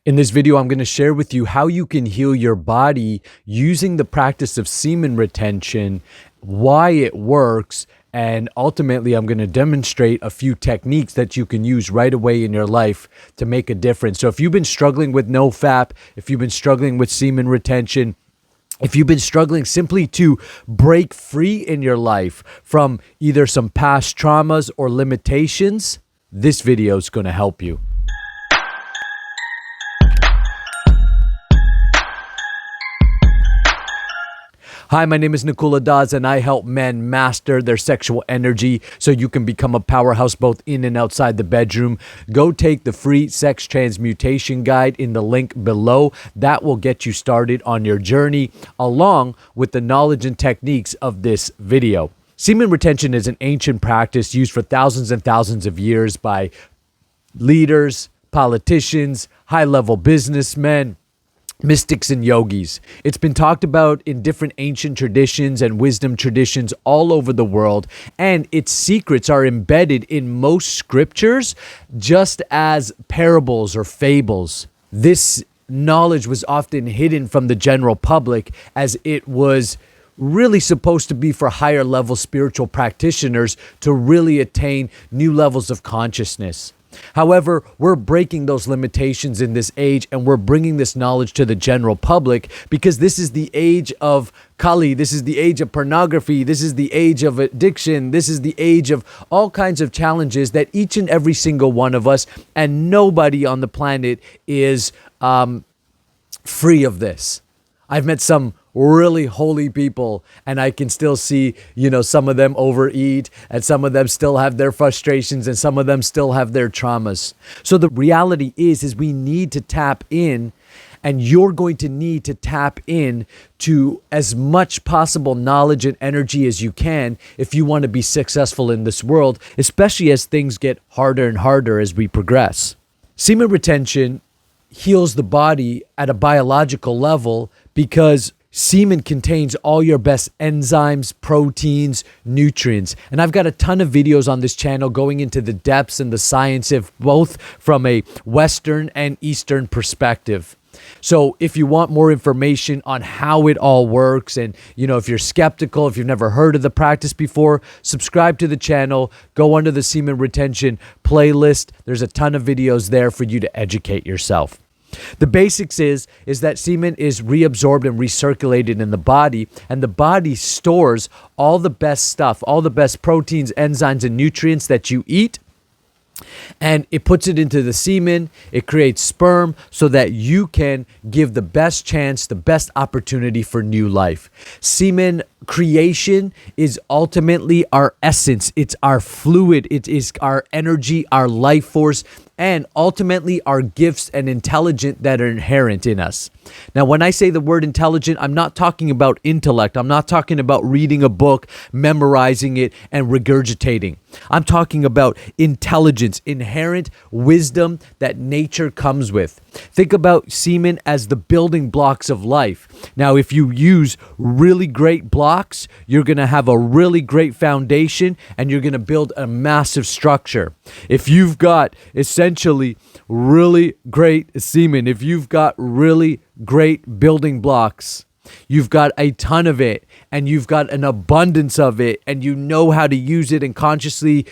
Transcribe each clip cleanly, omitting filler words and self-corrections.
In this video, I'm going to share with you how you can heal your body using the practice of semen retention, why it works, and ultimately, I'm going to demonstrate a few techniques that you can use right away in your life to make a difference. So if you've been struggling with NoFap, if you've been struggling with semen retention, if you've been struggling simply to break free in your life from either some past traumas or limitations, this video is going to help you. Hi, my name is Nakula, and I help men master their sexual energy so you can become a powerhouse both in and outside the bedroom. Go take the free sex transmutation guide in the link below. That will get you started on your journey along with the knowledge and techniques of this video. Semen retention is an ancient practice used for thousands and thousands of years by leaders, politicians, high-level businessmen, mystics and yogis. It's been talked about in different ancient traditions and wisdom traditions all over the world, and its secrets are embedded in most scriptures just as parables or fables. This knowledge was often hidden from the general public as it was really supposed to be for higher level spiritual practitioners to really attain new levels of consciousness. However, we're breaking those limitations in this age, and we're bringing this knowledge to the general public because this is the age of Kali, this is the age of pornography, this is the age of addiction, this is the age of all kinds of challenges that each and every single one of us, and nobody on the planet is free of this. I've met some really holy people, and I can still see, some of them overeat, and some of them still have their frustrations, and some of them still have their traumas. So the reality is we need to tap in, and you're going to need to tap in to as much possible knowledge and energy as you can if you want to be successful in this world, especially as things get harder and harder as we progress. Semen retention heals the body at a biological level because semen contains all your best enzymes, proteins, nutrients. And I've got a ton of videos on this channel going into the depths and the science of both from a Western and Eastern perspective. So if you want more information on how it all works, and if you're skeptical, if you've never heard of the practice before, subscribe to the channel, go under the semen retention playlist. There's a ton of videos there for you to educate yourself. The basics is that semen is reabsorbed and recirculated in the body, and the body stores all the best stuff, all the best proteins, enzymes, and nutrients that you eat, and it puts it into the semen. It creates sperm so that you can give the best chance, the best opportunity for new life. Semen creation is ultimately our essence. It's our fluid. It is our energy, our life force, and ultimately our gifts and intelligence that are inherent in us. Now, when I say the word intelligent, I'm not talking about intellect. I'm not talking about reading a book, memorizing it, and regurgitating. I'm talking about intelligence, inherent wisdom that nature comes with. Think about semen as the building blocks of life. Now, if you use really great blocks, you're going to have a really great foundation, and you're going to build a massive structure. If you've got essentially really great semen, if you've got really great building blocks, you've got a ton of it, and you've got an abundance of it, and you know how to use it and consciously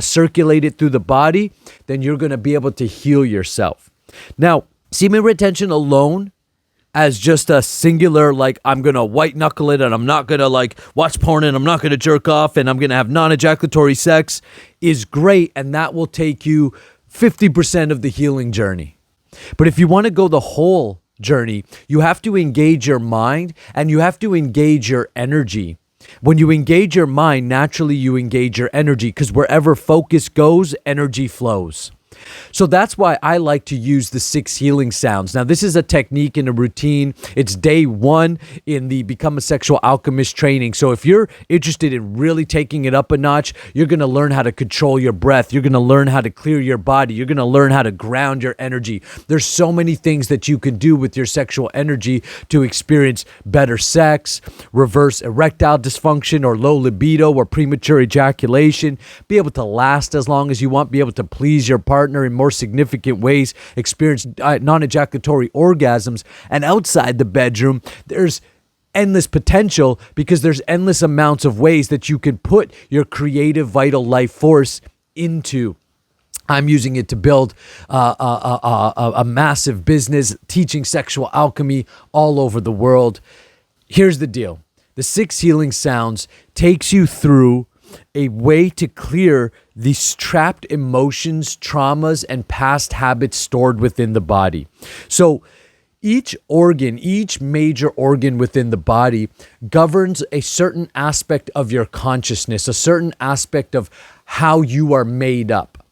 circulate it through the body, then you're going to be able to heal yourself. Now, semen retention alone as just a singular, I'm going to white knuckle it, and I'm not going to watch porn, and I'm not going to jerk off, and I'm going to have non-ejaculatory sex is great, and that will take you 50% of the healing journey. But if you want to go the whole journey, you have to engage your mind, and you have to engage your energy. When you engage your mind, naturally you engage your energy, because wherever focus goes, energy flows. So that's why I like to use the 6 healing sounds. Now, this is a technique and a routine. It's day 1 in the Become a Sexual Alchemist training. So if you're interested in really taking it up a notch, you're going to learn how to control your breath. You're going to learn how to clear your body. You're going to learn how to ground your energy. There's so many things that you can do with your sexual energy to experience better sex, reverse erectile dysfunction or low libido or premature ejaculation, be able to last as long as you want, be able to please your partner, partner in more significant ways, experience non-ejaculatory orgasms. And outside the bedroom, there's endless potential because there's endless amounts of ways that you can put your creative, vital life force into. I'm using it to build a massive business, teaching sexual alchemy all over the world. Here's the deal. The 6 healing sounds takes you through a way to clear these trapped emotions, traumas, and past habits stored within the body. So each organ, each major organ within the body governs a certain aspect of your consciousness, a certain aspect of how you are made up.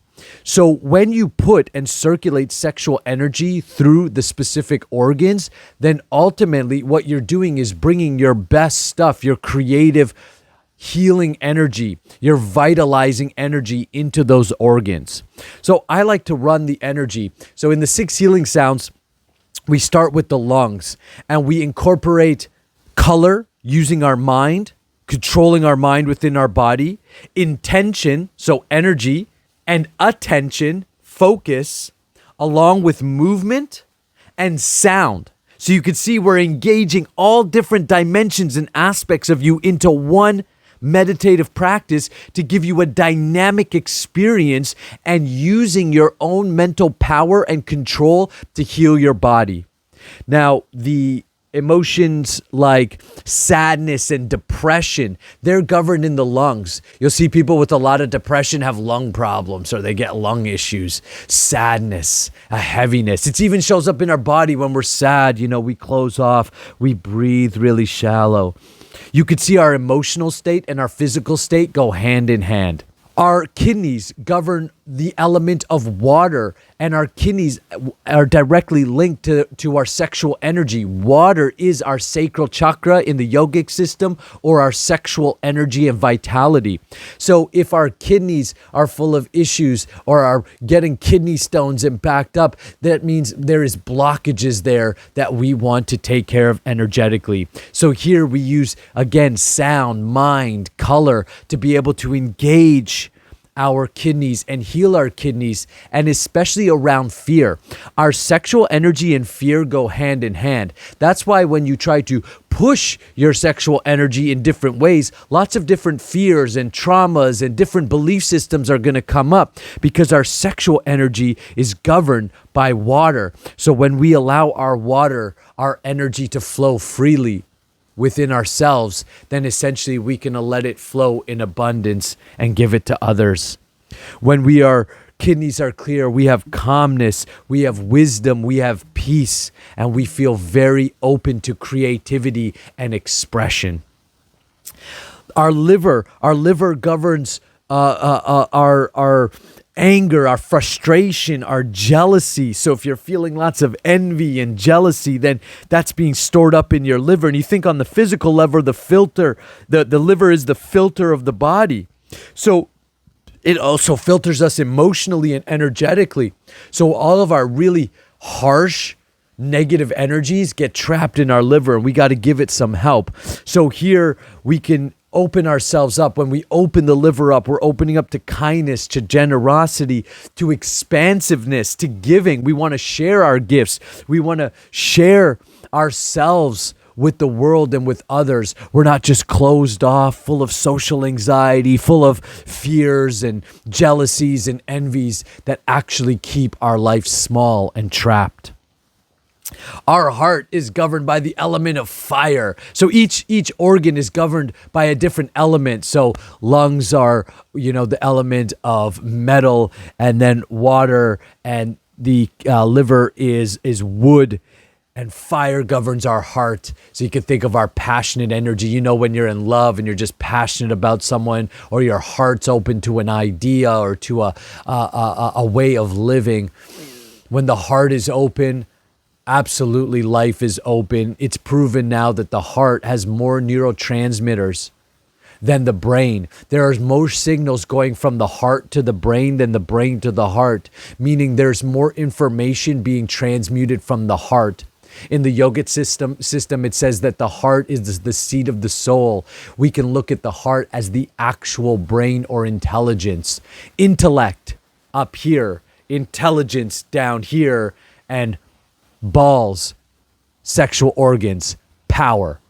So when you put and circulate sexual energy through the specific organs, then ultimately what you're doing is bringing your best stuff, your creative healing energy, your vitalizing energy into those organs. So I like to run the energy. So in the 6 healing sounds, we start with the lungs and we incorporate color using our mind, controlling our mind within our body, intention, so energy, and attention, focus, along with movement and sound. So you can see we're engaging all different dimensions and aspects of you into one meditative practice to give you a dynamic experience and using your own mental power and control to heal your body. Now, the emotions like sadness and depression, they're governed in the lungs. You'll see people with a lot of depression have lung problems or they get lung issues. Sadness, a heaviness. It even shows up in our body when we're sad. You know, we close off, we breathe really shallow. You could see our emotional state and our physical state go hand in hand. Our kidneys govern the element of water, and our kidneys are directly linked to our sexual energy. Water is our sacral chakra in the yogic system, or our sexual energy and vitality. So if our kidneys are full of issues or are getting kidney stones and backed up, that means there is blockages there that we want to take care of energetically. So here we use, again, sound, mind, color to be able to engage our kidneys and heal our kidneys, and especially around fear. Our sexual energy and fear go hand in hand. That's why when you try to push your sexual energy in different ways, lots of different fears and traumas and different belief systems are going to come up because our sexual energy is governed by water. So when we allow our water, our energy to flow freely within ourselves, then essentially we can let it flow in abundance and give it to others. When our kidneys are clear, we have calmness, we have wisdom, we have peace, and we feel very open to creativity and expression. Our liver governs our anger, our frustration, our jealousy. So if you're feeling lots of envy and jealousy, then that's being stored up in your liver. And you think on the physical level, the liver is the filter of the body. So it also filters us emotionally and energetically. So all of our really harsh, negative energies get trapped in our liver, and we got to give it some help. So here we can open ourselves up. When we open the liver up, we're opening up to kindness, to generosity, to expansiveness, to giving. We want to share our gifts. We want to share ourselves with the world and with others. We're not just closed off, full of social anxiety, full of fears and jealousies and envies that actually keep our life small and trapped. Our heart is governed by the element of fire. So each organ is governed by a different element. So lungs are, the element of metal, and then water, and the liver is wood, and fire governs our heart. So you can think of our passionate energy. When you're in love and you're just passionate about someone, or your heart's open to an idea or to a way of living. When the heart is open, absolutely, life is open. It's proven now that the heart has more neurotransmitters than the brain. There are more signals going from the heart to the brain than the brain to the heart, meaning there's more information being transmuted from the heart. In the yogic system, it says that the heart is the seat of the soul. We can look at the heart as the actual brain or intelligence. Intellect up here intelligence down here, and balls, sexual organs, power.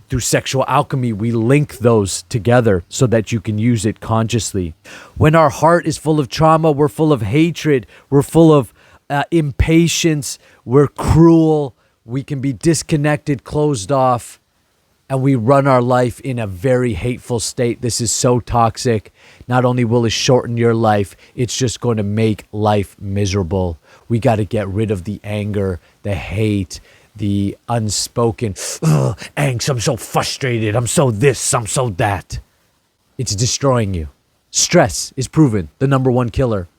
Through sexual alchemy, we link those together so that you can use it consciously. When our heart is full of trauma, we're full of hatred, we're full of impatience, we're cruel, we can be disconnected, closed off, and we run our life in a very hateful state. This is so toxic. Not only will it shorten your life, it's just going to make life miserable. We got to get rid of the anger, the hate, the unspoken angst. I'm so frustrated. I'm so this. I'm so that. It's destroying you. Stress is proven the number one killer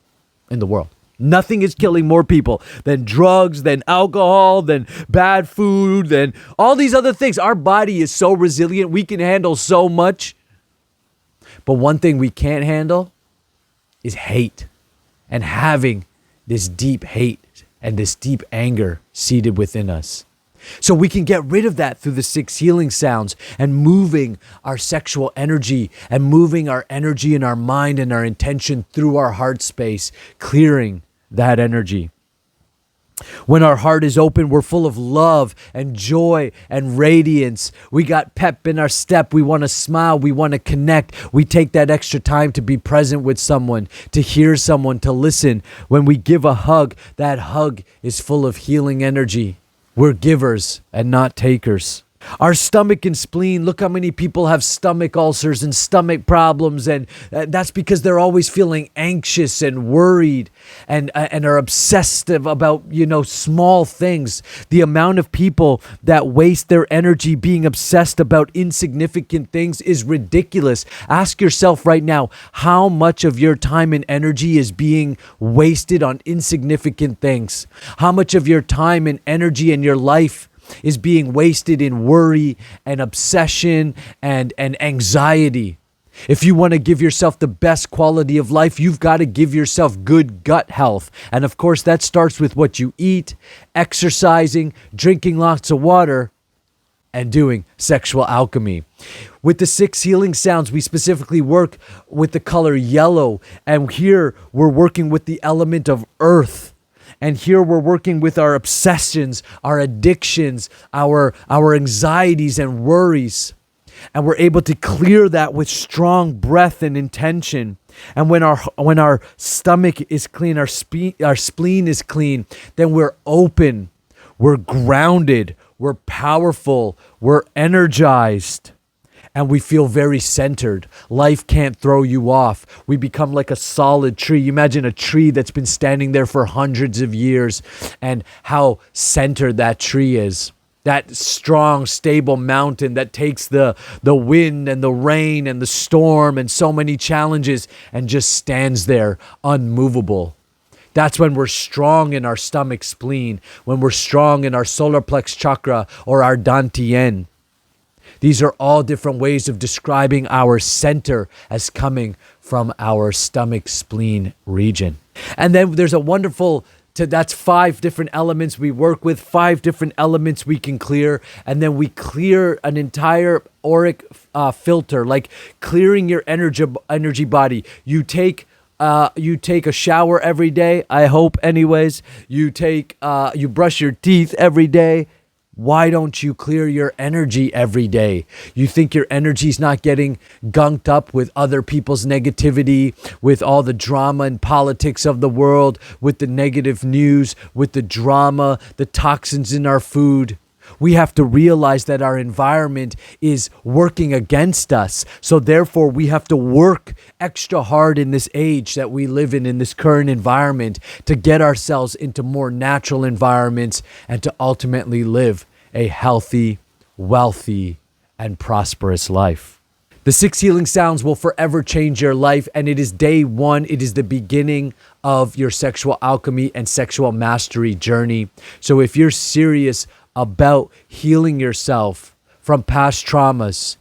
in the world. Nothing is killing more people than drugs, than alcohol, than bad food, than all these other things. Our body is so resilient. We can handle so much. But one thing we can't handle is hate, and having this deep hate and this deep anger seated within us. So we can get rid of that through the 6 healing sounds and moving our sexual energy and moving our energy and our mind and our intention through our heart space, clearing that energy. When our heart is open, we're full of love and joy and radiance. We got pep in our step. We want to smile. We want to connect. We take that extra time to be present with someone, to hear someone, to listen. When we give a hug, that hug is full of healing energy. We're givers and not takers. Our stomach and spleen, look how many people have stomach ulcers and stomach problems, and that's because they're always feeling anxious and worried and are obsessive about, small things. The amount of people that waste their energy being obsessed about insignificant things is ridiculous. Ask yourself right now, how much of your time and energy is being wasted on insignificant things? How much of your time and energy in your life is being wasted in worry and obsession and anxiety? If you want to give yourself the best quality of life, you've got to give yourself good gut health. And of course, that starts with what you eat, exercising, drinking lots of water, and doing sexual alchemy. With the 6 healing sounds, we specifically work with the color yellow. And here we're working with the element of earth. And here we're working with our obsessions, our addictions, our anxieties and worries. And we're able to clear that with strong breath and intention. And when our stomach is clean, our spleen is clean, then we're open, we're grounded, we're powerful, we're energized. And we feel very centered. Life can't throw you off. We become like a solid tree. You imagine a tree that's been standing there for hundreds of years and how centered that tree is. That strong, stable mountain that takes the wind and the rain and the storm and so many challenges and just stands there unmovable. That's when we're strong in our stomach spleen, when we're strong in our solar plex chakra or our dantian. These are all different ways of describing our center as coming from our stomach spleen region. And then there's a wonderful, that's 5 different elements we work with, 5 different elements we can clear. And then we clear an entire auric filter, like clearing your energy body. You take a shower every day, I hope anyways. You brush your teeth every day. Why don't you clear your energy every day? You think your energy's not getting gunked up with other people's negativity, with all the drama and politics of the world, with the negative news, with the drama, the toxins in our food. We have to realize that our environment is working against us. So therefore, we have to work extra hard in this age that we live in this current environment, to get ourselves into more natural environments and to ultimately live a healthy, wealthy, and prosperous life. The 6 healing sounds will forever change your life, and it is day 1. It is the beginning of your sexual alchemy and sexual mastery journey. So if you're serious about healing yourself from past traumas,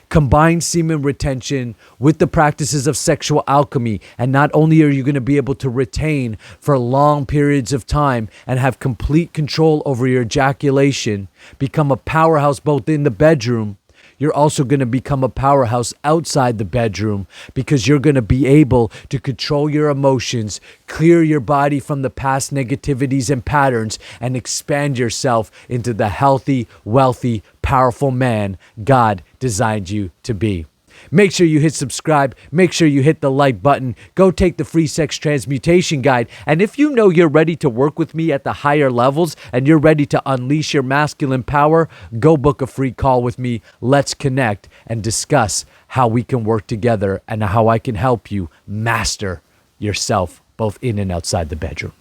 combine semen retention with the practices of sexual alchemy, and not only are you going to be able to retain for long periods of time and have complete control over your ejaculation, become a powerhouse both in the bedroom, you're also going to become a powerhouse outside the bedroom because you're going to be able to control your emotions, clear your body from the past negativities and patterns, and expand yourself into the healthy, wealthy, powerful man God designed you to be. Make sure you hit subscribe. Make sure you hit the like button. Go take the free sex transmutation guide. And if you know you're ready to work with me at the higher levels and you're ready to unleash your masculine power, go book a free call with me. Let's connect and discuss how we can work together and how I can help you master yourself both in and outside the bedroom.